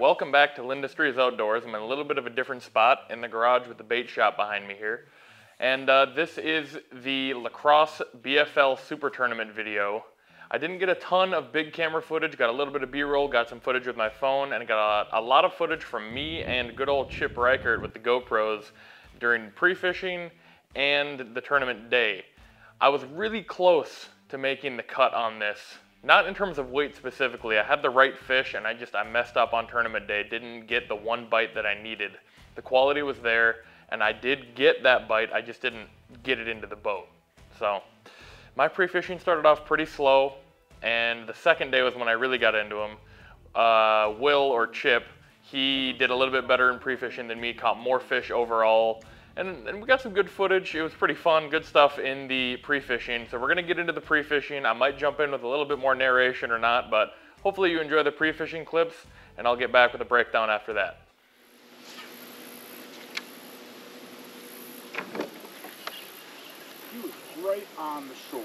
welcome back to Kenders Outdoors. I'm in a little bit of a different spot in the garage with the bait shop behind me here. And this is the Lacrosse BFL Super Tournament video. I didn't get a ton of big camera footage, got a little bit of B-roll, got some footage with my phone, and got a lot of footage from me and good old Chip Reichert with the GoPros during pre-fishing and the tournament day. I was really close to making the cut on this. Not in terms of weight specifically. I had the right fish and I messed up on tournament day. Didn't get the one bite that I needed. The quality was there and I did get that bite. I just didn't get it into the boat. So my pre-fishing started off pretty slow, and the second day was when I really got into them. Will, or Chip, he did a little bit better in pre-fishing than me, caught more fish overall. And we got some good footage. It was pretty fun, good stuff in the pre-fishing. So we're gonna get into the pre-fishing. I might jump in with a little bit more narration or not, but hopefully you enjoy the pre-fishing clips, and I'll get back with a breakdown after that. He was right on the shore.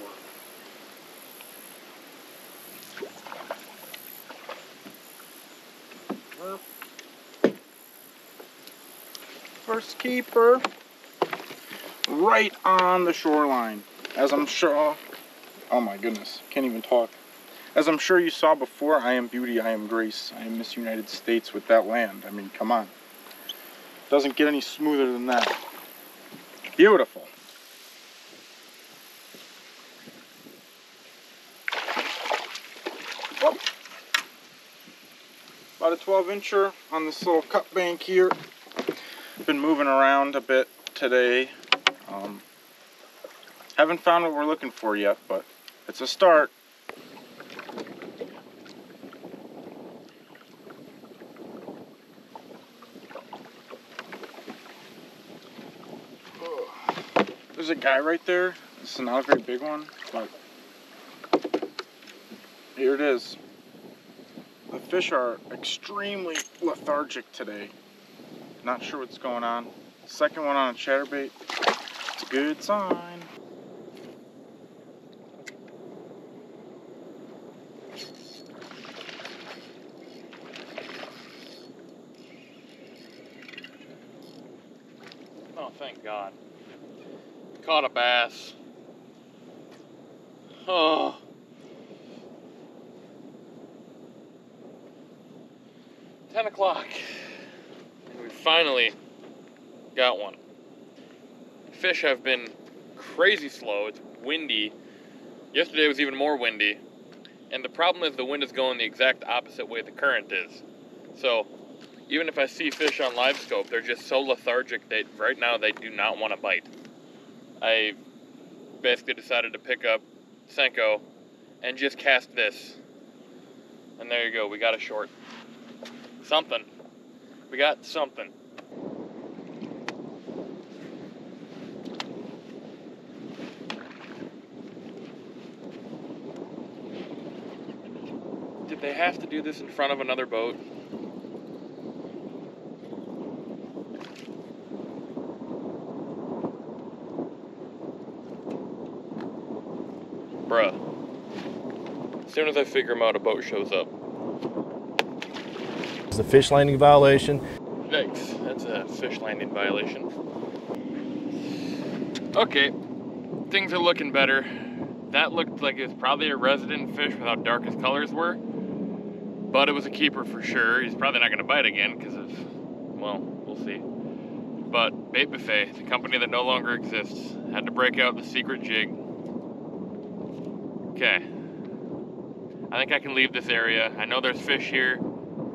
First keeper, right on the shoreline. As I'm sure, oh my goodness, can't even talk. As I'm sure you saw before, I am beauty, I am grace, I am Miss United States with that land. I mean, come on. Doesn't get any smoother than that. Beautiful. Oh. About a 12-incher on this little cut bank here. Been moving around a bit today. Haven't found what we're looking for yet, but it's a start. There's a guy right there. This is not a very big one, but here it is. The fish are extremely lethargic today. Not sure what's going on. Second one on a chatterbait. It's a good sign. Oh, thank God. Caught a bass. Oh. $10 o'clock. We finally got one. Fish have been crazy slow. It's windy. Yesterday was even more windy. And the problem is the wind is going the exact opposite way the current is. So even if I see fish on live scope, they're just so lethargic that right now they do not want to bite. I basically decided to pick up Senko and just cast this. And there you go, we got a short. Something. We got something. Did they have to do this in front of another boat? Bruh. As soon as I figure them out, a boat shows up. It's a fish landing violation. Yikes, that's a fish landing violation. Okay, things are looking better. That looked like it was probably a resident fish with how dark his colors were, but it was a keeper for sure. He's probably not going to bite again because of, well, we'll see. But BaitBuffet, the company that no longer exists, had to break out the secret jig. Okay, I think I can leave this area. I know there's fish here.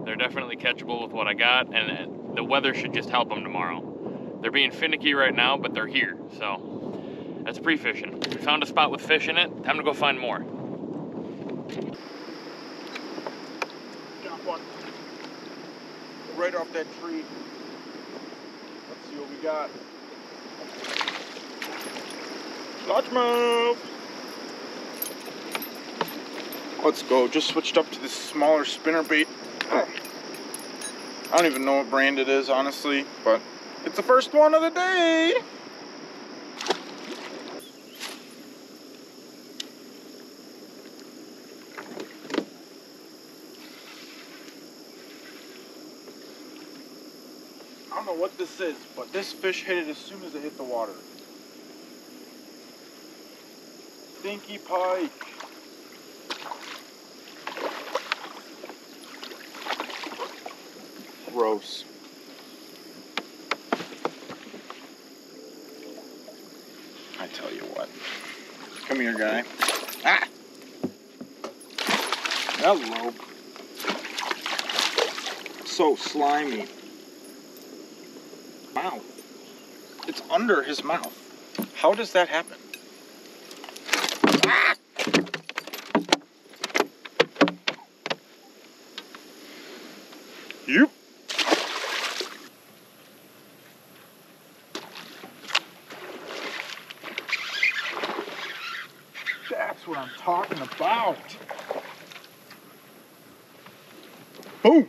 They're definitely catchable with what I got, and the weather should just help them tomorrow. They're being finicky right now, but they're here, so that's pre-fishing. We found a spot with fish in it. Time to go find more. Got one. Right off that tree. Let's see what we got. Largemouth. Let's go. Just switched up to this smaller spinnerbait. I don't even know what brand it is, honestly, but it's the first one of the day. don't know what this is, but this fish hit it as soon as it hit the water. Stinky pike. Gross. I tell you what. Come here, guy. Ah! Hello. So slimy. Wow. It's under his mouth. How does that happen? Ah! Yep. That's what I'm talking about. Boom.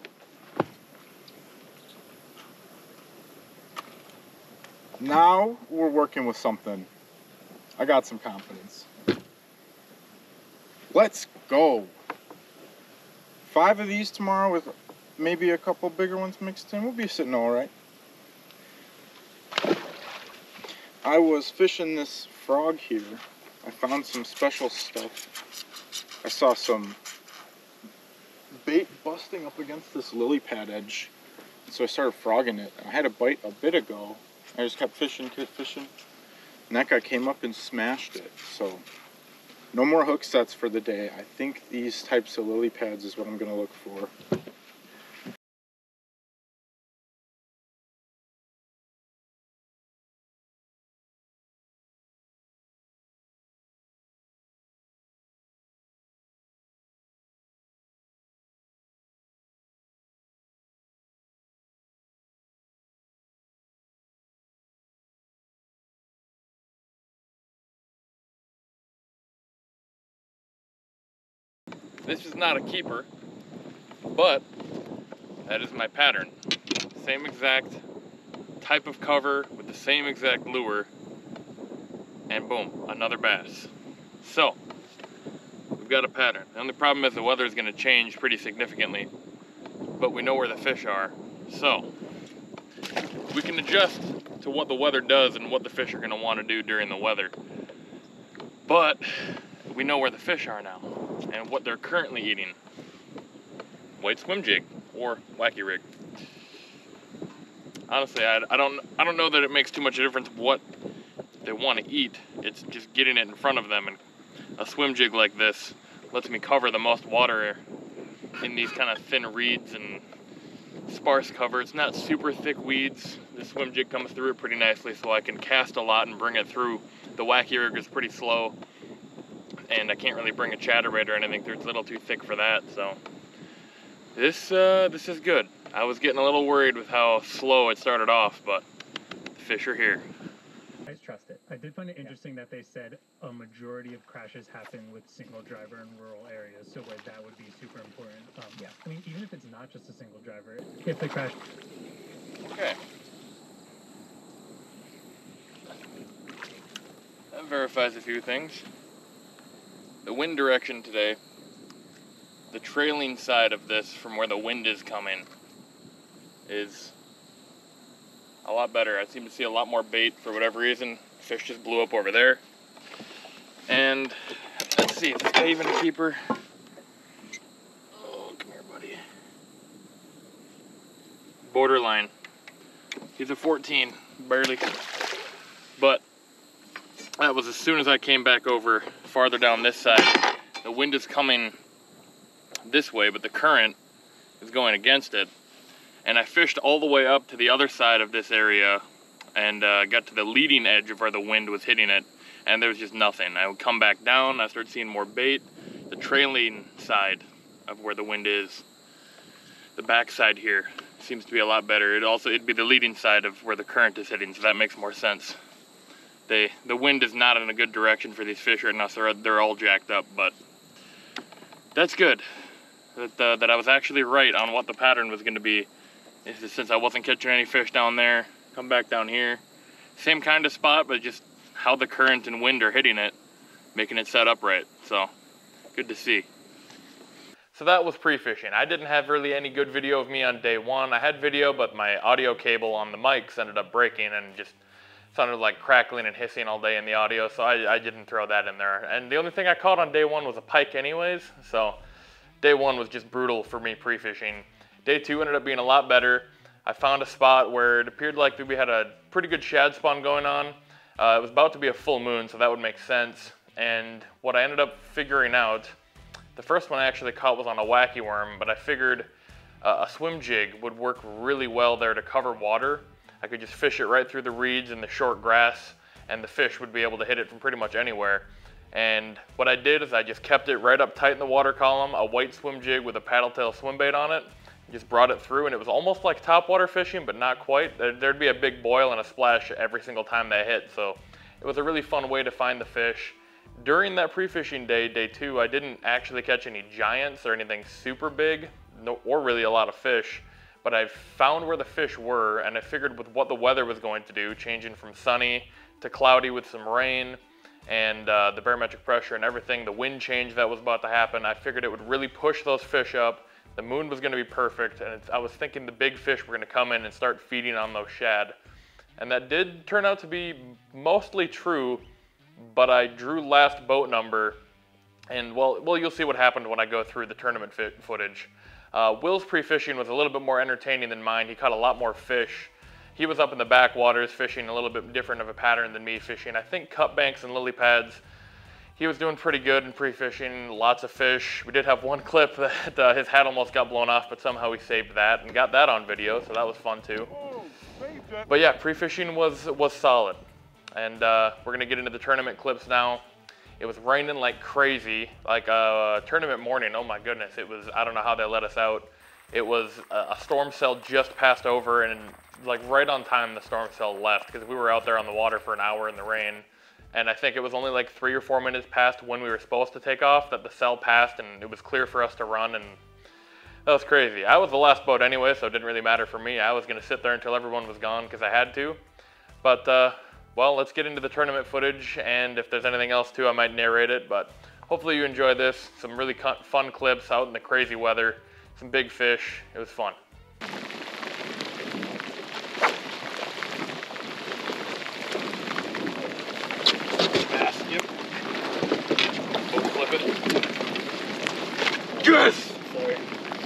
Now we're working with something. I got some confidence. Let's go. 5 of these tomorrow with maybe a couple bigger ones mixed in. We'll be sitting all right. I was fishing this frog here. I found some special stuff. I saw some bait busting up against this lily pad edge. So I started frogging it. I had a bite a bit ago. I just kept fishing. And that guy came up and smashed it. So no more hook sets for the day. I think these types of lily pads is what I'm going to look for. This is not a keeper, but that is my pattern. Same exact type of cover with the same exact lure, and boom, another bass. So, we've got a pattern. The only problem is the weather is going to change pretty significantly, but we know where the fish are. So, we can adjust to what the weather does and what the fish are going to want to do during the weather. But we know where the fish are now and what they're currently eating. White swim jig or wacky rig. Honestly, I don't know that it makes too much of a difference what they want to eat. It's just getting it in front of them, and a swim jig like this lets me cover the most water in these kind of thin reeds and sparse cover. It's not super thick weeds. The swim jig comes through it pretty nicely, so I can cast a lot and bring it through. The wacky rig is pretty slow, and I can't really bring a chatterbait or anything through. It's a little too thick for that. So this is good. I was getting a little worried with how slow it started off, but the fish are here. I trust it. I did find it interesting that they said a majority of crashes happen with single driver in rural areas, so like that would be super important. Yeah, I mean, even if it's not just a single driver, if they crash. Okay. That verifies a few things. The wind direction today, the trailing side of this from where the wind is coming, is a lot better. I seem to see a lot more bait for whatever reason. Fish just blew up over there. And let's see, is this guy even a keeper? Oh, come here, buddy. Borderline. He's a 14, barely. But that was as soon as I came back over farther down this side. The wind is coming this way, but the current is going against it. And I fished all the way up to the other side of this area and got to the leading edge of where the wind was hitting it, and there was just nothing. I would come back down, I started seeing more bait. The trailing side of where the wind is, the back side here, seems to be a lot better. It'd be the leading side of where the current is hitting, so that makes more sense. The wind is not in a good direction for these fish right now, so they're all jacked up, but that's good. That I was actually right on what the pattern was going to be. Since I wasn't catching any fish down there, come back down here. Same kind of spot, but just how the current and wind are hitting it, making it set up right. So, good to see. So that was pre-fishing. I didn't have really any good video of me on day one. I had video, but my audio cable on the mics ended up breaking and just sounded like crackling and hissing all day in the audio, so I didn't throw that in there. And the only thing I caught on day one was a pike anyways, so day one was just brutal for me pre-fishing. Day two ended up being a lot better. I found a spot where it appeared like we had a pretty good shad spawn going on. It was about to be a full moon, so that would make sense. And what I ended up figuring out, the first one I actually caught was on a wacky worm, but I figured a swim jig would work really well there to cover water. I could just fish it right through the reeds and the short grass, and the fish would be able to hit it from pretty much anywhere. And what I did is I just kept it right up tight in the water column, a white swim jig with a paddle tail swim bait on it, just brought it through, and it was almost like topwater fishing, but not quite. There'd be a big boil and a splash every single time they hit, so it was a really fun way to find the fish. During that pre-fishing day, day two, I didn't actually catch any giants or anything super big, or really a lot of fish. But I found where the fish were, and I figured with what the weather was going to do, changing from sunny to cloudy with some rain, and the barometric pressure and everything, the wind change that was about to happen, I figured it would really push those fish up. The moon was going to be perfect, and I was thinking the big fish were going to come in and start feeding on those shad. And that did turn out to be mostly true, but I drew last boat number, and well, you'll see what happened when I go through the tournament footage. Will's pre-fishing was a little bit more entertaining than mine. He caught a lot more fish. He was up in the backwaters fishing a little bit different of a pattern than me fishing. I think cut banks and lily pads. He was doing pretty good in pre-fishing, lots of fish. We did have one clip that his hat almost got blown off, but somehow we saved that and got that on video, so that was fun too. But yeah, pre-fishing was solid. And we're gonna get into the tournament clips now. It was raining like crazy, like a tournament morning. Oh my goodness, it was, I don't know how they let us out. It was a storm cell just passed over, and like right on time the storm cell left, because we were out there on the water for an hour in the rain. And I think it was only like 3 or 4 minutes past when we were supposed to take off that the cell passed, and it was clear for us to run, and that was crazy. I was the last boat anyway, so it didn't really matter for me. I was gonna sit there until everyone was gone because I had to. But well, let's get into the tournament footage, and if there's anything else too, I might narrate it, but hopefully you enjoy this. Some really fun clips out in the crazy weather, some big fish. It was fun. Bass, yep. Boat flip it. Yes! Sorry.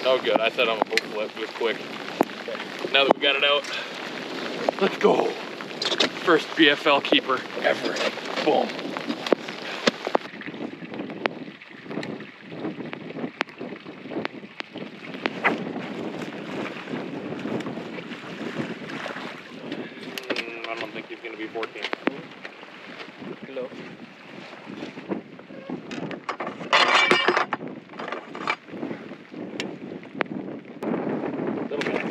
No good, I said I'm a boat flip, it was quick. Okay. Now that we got it out, let's go. First BFL keeper ever. Boom. I don't think he's going to be 14. Hello. Little bit.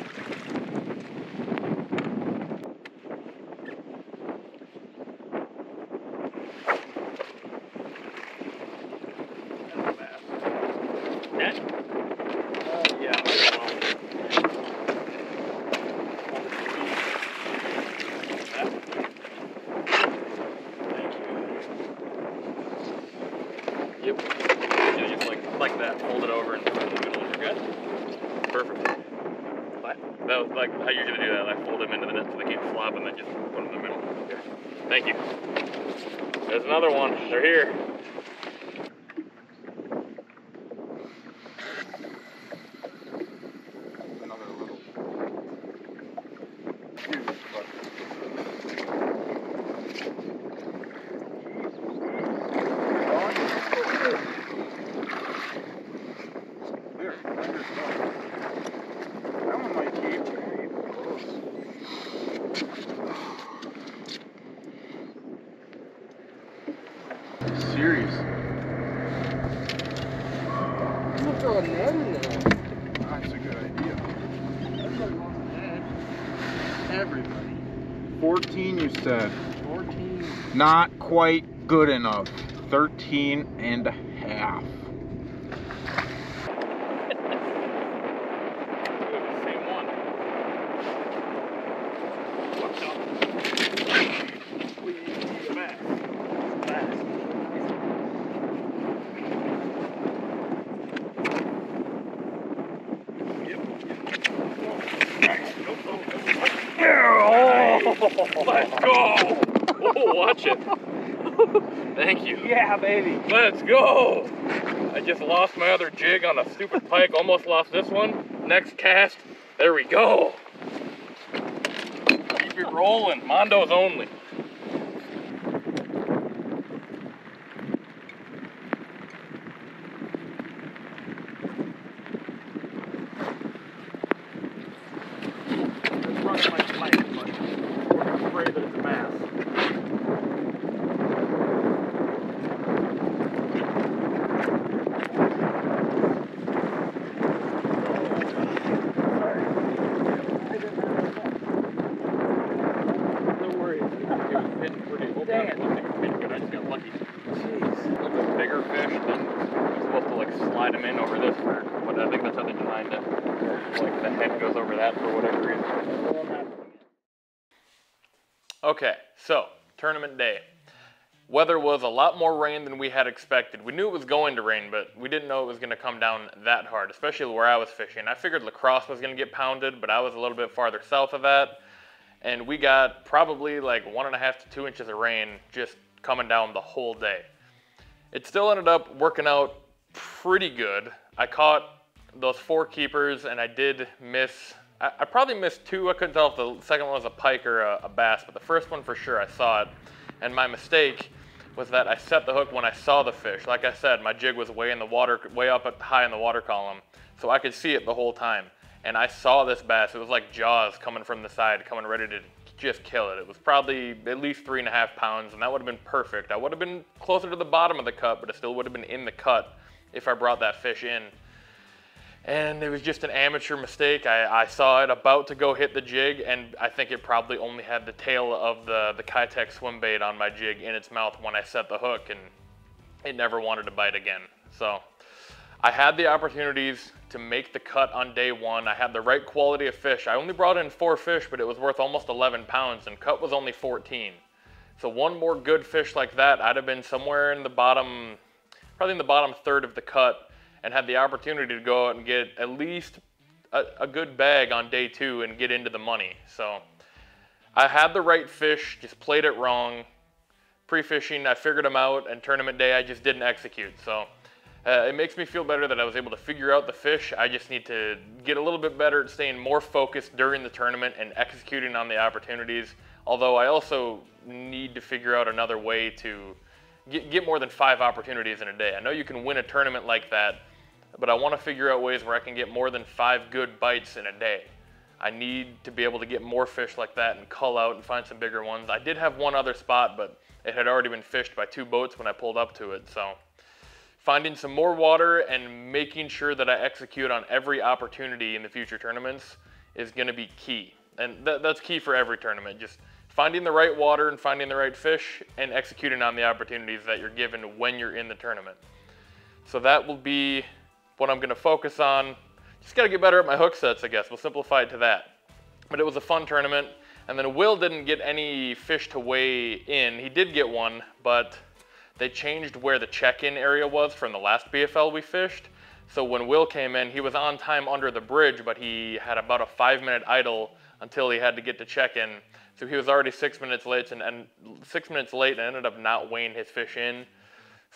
Yep. Yeah, just like that. Fold it over and put it in the middle. You're good. Perfect. That was like how you're gonna do that. Like fold them into the net so they can't flop, and then just put them in the middle. Okay. Thank you. There's another one. They're here. Another little. That one might keep. Serious. I'm gonna throw a net in there. That's a good idea. That's a long net. Everybody. 14 you said. 14. Not quite good enough. 13 and a half. Same one. Watch out. Fast. Let's go! Oh, watch it. Thank you. Yeah, baby. Let's go! I just lost my other jig on a stupid pike. Almost lost this one. Next cast. There we go. Keep it rolling. Mondo's only. It's running like a pike, but I'm afraid that it's a bass. Okay, so tournament day. Weather was a lot more rain than we had expected. We knew it was going to rain, but we didn't know it was going to come down that hard, especially where I was fishing. I figured La Crosse was going to get pounded, but I was a little bit farther south of that, and we got probably like 1.5 to 2 inches of rain just coming down the whole day. It still ended up working out pretty good. I caught those 4 keepers, and I did miss. I probably missed 2. I couldn't tell if the second one was a pike or a bass, but the first one for sure I saw it. And my mistake was that I set the hook when I saw the fish. Like I said, my jig was way in the water, way up high in the water column, so I could see it the whole time. And I saw this bass. It was like Jaws coming from the side, coming ready to just kill it. It was probably at least 3.5 pounds, and that would have been perfect. I would have been closer to the bottom of the cut, but it still would have been in the cut if I brought that fish in. And it was just an amateur mistake. I saw it about to go hit the jig, and I think it probably only had the tail of the Keitech Swimbait on my jig in its mouth when I set the hook, and it never wanted to bite again. So I had the opportunities to make the cut on day 1. I had the right quality of fish. I only brought in 4 fish, but it was worth almost 11 pounds, and cut was only 14. So one more good fish like that, I'd have been somewhere in the bottom, probably in the bottom third of the cut, and had the opportunity to go out and get at least a good bag on day 2 and get into the money. So I had the right fish, just played it wrong. Pre-fishing, I figured them out, and tournament day, I just didn't execute. So it makes me feel better that I was able to figure out the fish. I just need to get a little bit better at staying more focused during the tournament and executing on the opportunities. Although I also need to figure out another way to get more than 5 opportunities in a day. I know you can win a tournament like that, but I want to figure out ways where I can get more than 5 good bites in a day. I need to be able to get more fish like that and cull out and find some bigger ones. I did have one other spot, but it had already been fished by 2 boats when I pulled up to it. So finding some more water and making sure that I execute on every opportunity in the future tournaments is going to be key. And that's key for every tournament. Just finding the right water and finding the right fish and executing on the opportunities that you're given when you're in the tournament. So that will be what I'm going to focus on. Just got to get better at my hook sets, I guess. We'll simplify it to that. But it was a fun tournament. And then Will didn't get any fish to weigh in. He did get one, but they changed where the check-in area was from the last BFL we fished. So when Will came in, he was on time under the bridge, but he had about a 5-minute idle until he had to get to check-in. So he was already 6 minutes late and 6 minutes late and ended up not weighing his fish in.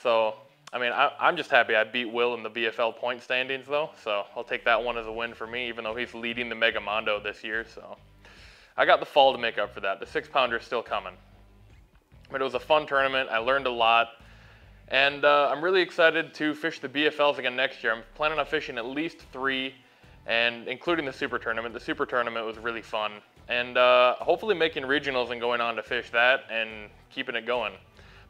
So I mean, I'm just happy I beat Will in the BFL point standings, though. So I'll take that one as a win for me, even though he's leading the Mega Mondo this year. So I got the fall to make up for that. The 6-pounder is still coming. But it was a fun tournament. I learned a lot. And I'm really excited to fish the BFLs again next year. I'm planning on fishing at least 3, and including the Super Tournament. The Super Tournament was really fun. And hopefully making regionals and going on to fish that and keeping it going.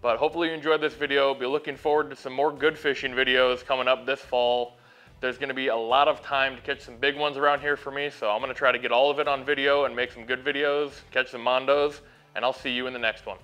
But hopefully you enjoyed this video. Be looking forward to some more good fishing videos coming up this fall. There's going to be a lot of time to catch some big ones around here for me, so I'm going to try to get all of it on video and make some good videos, catch some mondos, and I'll see you in the next one.